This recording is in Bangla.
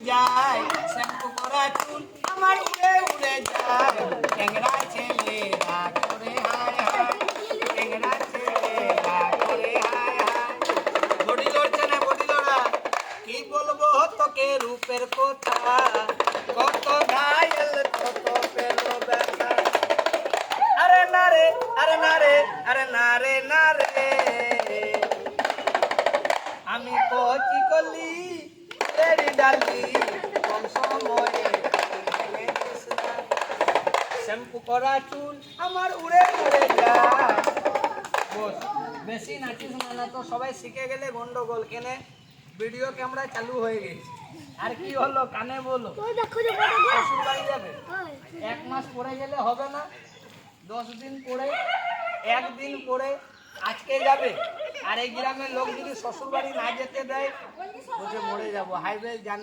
যায় শ্যাম্পু করা চুল আমার উড়ে উড়ে যায় ট্যাংরা ছেলেরা করে হায় হায় ট্যাংরা ছেলেরা করে হায় হায় বডি লড়ছে না বডি লড়া কি বলবো তোকে রূপের কথা কত ঘায়ল কত পেলো ব্যথা আরে না রে আরে না রে আরে না রে না রে আমি কচি কলি তেরি ডালি কম সময়ে শ্যাম্পু করা চুল আমার উড়ে উড়ে যায় বস বেশি নাচিস না তো সবাই শিখে গেলে গন্ডগোল কেনে ভিডিও ক্যামেরা চালু হয়ে গেছে আর কি হলো কানে বলো শ্বশুর বাড়ি যাবে 1 মাস পরে গেলে হবে না 10 দিন পরে একদিন পরে আজকে যাবে আর এই গ্রামের লোক যদি শ্বশুর বাড়ি না যেতে দেয় বলছে মরে যাবো হাইওয়ে জান